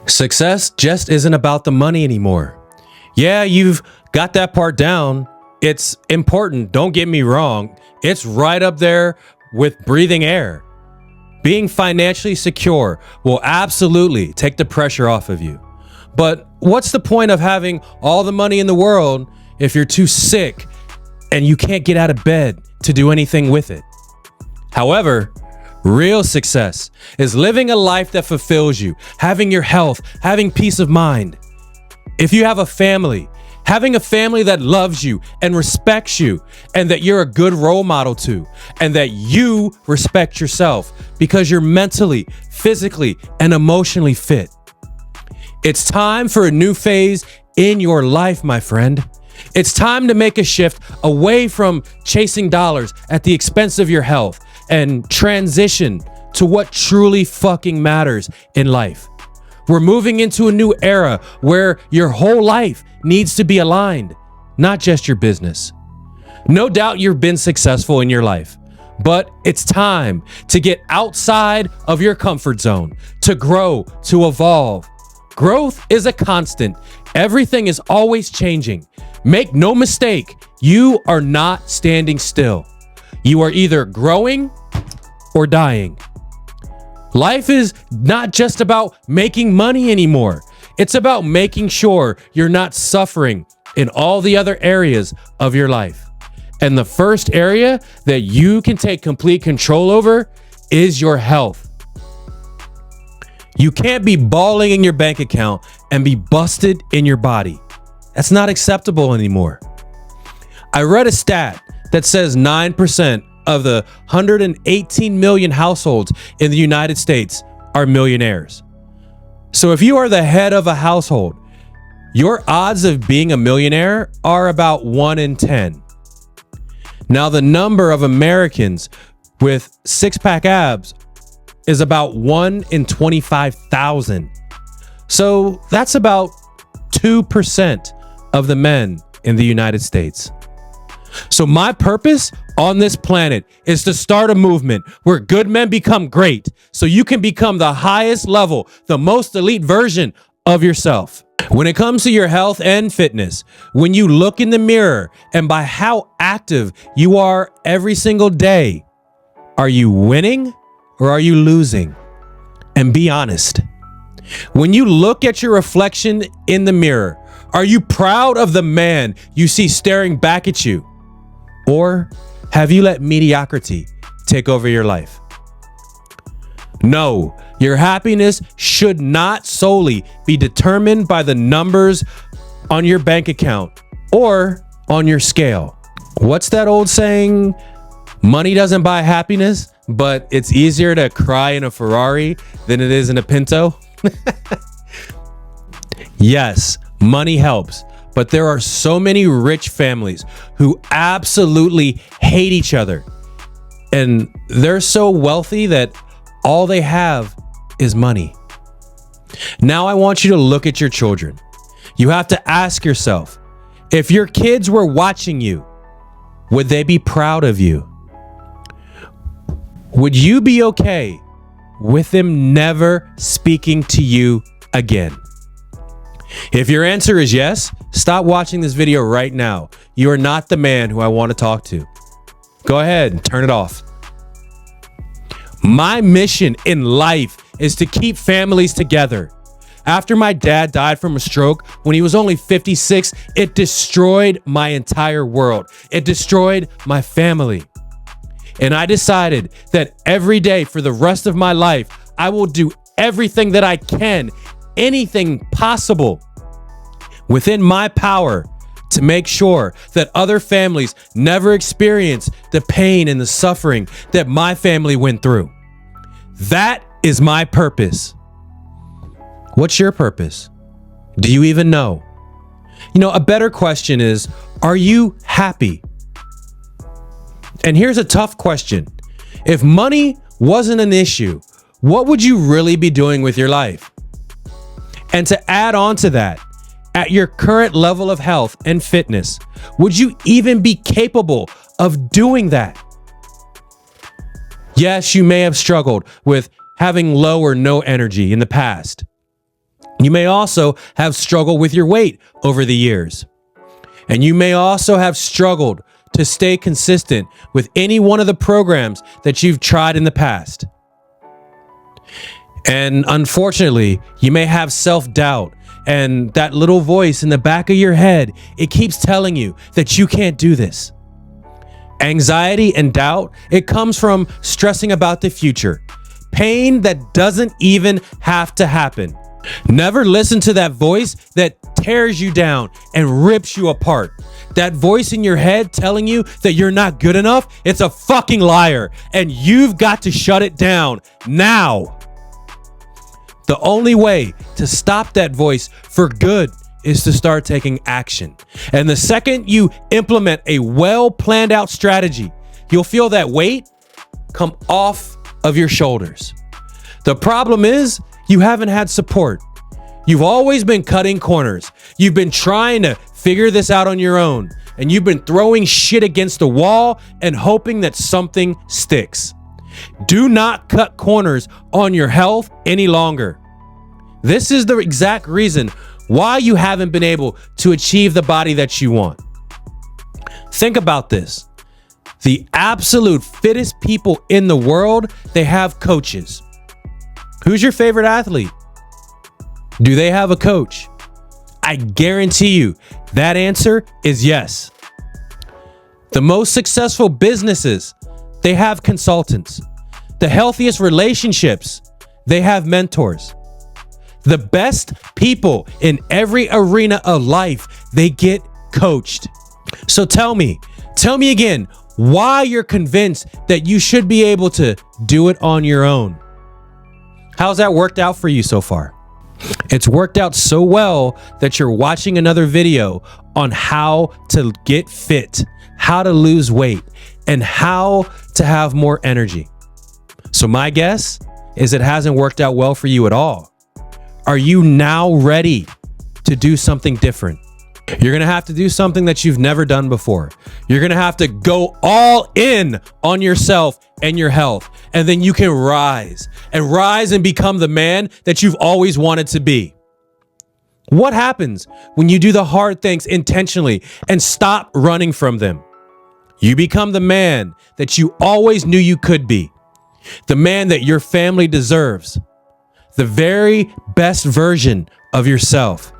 Success just isn't about the money anymore. Yeah, you've got that part down. It's important, don't get me wrong. It's right up there with breathing air. Being financially secure will absolutely take the pressure off of you. But what's the point of having all the money in the world if you're too sick and you can't get out of bed to do anything with it? However, real success is living a life that fulfills you, having your health, having peace of mind. If you have a family, having a family that loves you and respects you, and that you're a good role model to, and that you respect yourself because you're mentally, physically, and emotionally fit. It's time for a new phase in your life, my friend. It's time to make a shift away from chasing dollars at the expense of your health and transition to what truly fucking matters in life. We're moving into a new era where your whole life needs to be aligned, not just your business. No doubt you've been successful in your life, but it's time to get outside of your comfort zone, to grow, to evolve. Growth is a constant. Everything is always changing. Make no mistake, you are not standing still. You are either growing or dying. Life is not just about making money anymore. It's about making sure you're not suffering in all the other areas of your life. And the first area that you can take complete control over is your health. You can't be balling in your bank account and be busted in your body. That's not acceptable anymore. I read a stat that says 9% of the 118 million households in the United States are millionaires. So if you are the head of a household, your odds of being a millionaire are about 1 in 10. Now, the number of Americans with six-pack abs is about 1 in 25,000. So that's about 2% of the men in the United States. So my purpose on this planet is to start a movement where good men become great so you can become the highest level, the most elite version of yourself. When it comes to your health and fitness, when you look in the mirror and by how active you are every single day, are you winning or are you losing? And be honest. When you look at your reflection in the mirror, are you proud of the man you see staring back at you? Or have you let mediocrity take over your life? No, your happiness should not solely be determined by the numbers on your bank account or on your scale. What's that old saying? Money doesn't buy happiness, but it's easier to cry in a Ferrari than it is in a Pinto. Yes, money helps. But there are so many rich families who absolutely hate each other. And they're so wealthy that all they have is money. Now I want you to look at your children. You have to ask yourself, if your kids were watching you, would they be proud of you? Would you be okay with them never speaking to you again? If your answer is yes, stop watching this video right now. You are not the man who I want to talk to. Go ahead and turn it off. My mission in life is to keep families together. After my dad died from a stroke when he was only 56, it destroyed my entire world. It destroyed my family. And I decided that every day for the rest of my life, I will do everything that I can, anything possible within my power to make sure that other families never experience the pain and the suffering that my family went through. That is my purpose. What's your purpose? Do you even know? A better question is, are you happy? And here's a tough question. If money wasn't an issue, what would you really be doing with your life? And to add on to that, at your current level of health and fitness, would you even be capable of doing that? Yes, you may have struggled with having low or no energy in the past. You may also have struggled with your weight over the years. And you may also have struggled to stay consistent with any one of the programs that you've tried in the past. And unfortunately, you may have self-doubt, and that little voice in the back of your head, it keeps telling you that you can't do this. Anxiety and doubt, it comes from stressing about the future. Pain that doesn't even have to happen. Never listen to that voice that tears you down and rips you apart. That voice in your head telling you that you're not good enough, it's a fucking liar, and you've got to shut it down now. The only way to stop that voice for good is to start taking action. And the second you implement a well-planned out strategy, you'll feel that weight come off of your shoulders. The problem is you haven't had support. You've always been cutting corners. You've been trying to figure this out on your own, and you've been throwing shit against the wall and hoping that something sticks. Do not cut corners on your health any longer. This is the exact reason why you haven't been able to achieve the body that you want. Think about this. The absolute fittest people in the world, they have coaches. Who's your favorite athlete? Do they have a coach? I guarantee you that answer is yes. The most successful businesses, they have consultants. The healthiest relationships, they have mentors. The best people in every arena of life, they get coached. So tell me again, why you're convinced that you should be able to do it on your own. How's that worked out for you so far? It's worked out so well that you're watching another video on how to get fit, how to lose weight, and how to have more energy. So my guess is it hasn't worked out well for you at all. Are you now ready to do something different? You're going to have to do something that you've never done before. You're going to have to go all in on yourself and your health. And then you can rise and become the man that you've always wanted to be. What happens when you do the hard things intentionally and stop running from them? You become the man that you always knew you could be. The man that your family deserves. The very best version of yourself.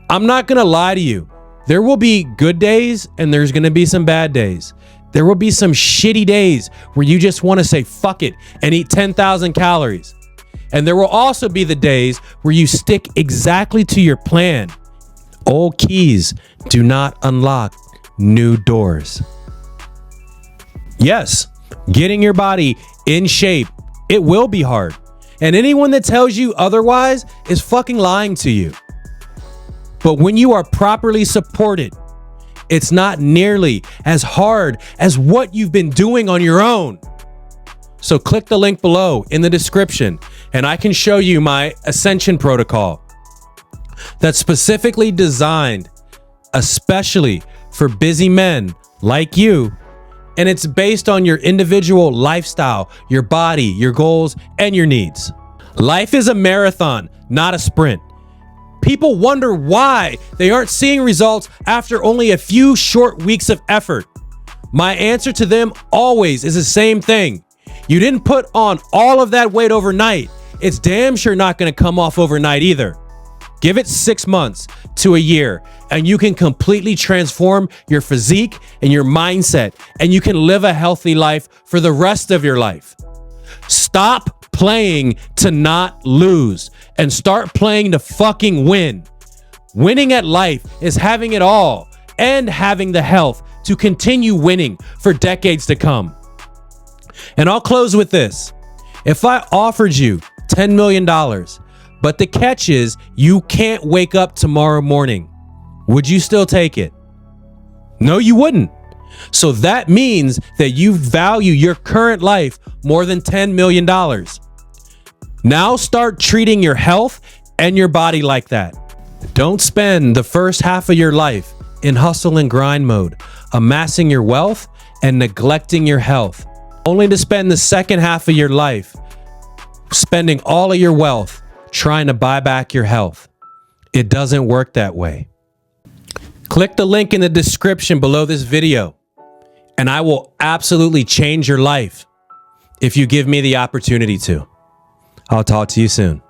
I'm not going to lie to you. There will be good days and there's going to be some bad days. There will be some shitty days where you just want to say fuck it and eat 10,000 calories. And there will also be the days where you stick exactly to your plan. Old keys do not unlock new doors. Yes, getting your body in shape, it will be hard. And anyone that tells you otherwise is fucking lying to you. But when you are properly supported, it's not nearly as hard as what you've been doing on your own. So click the link below in the description and I can show you my Ascension protocol that's specifically designed especially for busy men like you. And it's based on your individual lifestyle, your body, your goals, and your needs. Life is a marathon, not a sprint. People wonder why they aren't seeing results after only a few short weeks of effort. My answer to them always is the same thing. You didn't put on all of that weight overnight. It's damn sure not going to come off overnight either. Give it 6 months to a year and you can completely transform your physique and your mindset and you can live a healthy life for the rest of your life. Stop playing to not lose and start playing to fucking win. Winning at life is having it all and having the health to continue winning for decades to come. And I'll close with this. If I offered you $10 million, but the catch is you can't wake up tomorrow morning, would you still take it? No, you wouldn't. So that means that you value your current life more than $10 million. Now start treating your health and your body like that. Don't spend the first half of your life in hustle and grind mode, amassing your wealth and neglecting your health, only to spend the second half of your life spending all of your wealth trying to buy back your health. It doesn't work that way. Click the link in the description below this video, and I will absolutely change your life if you give me the opportunity to. I'll talk to you soon.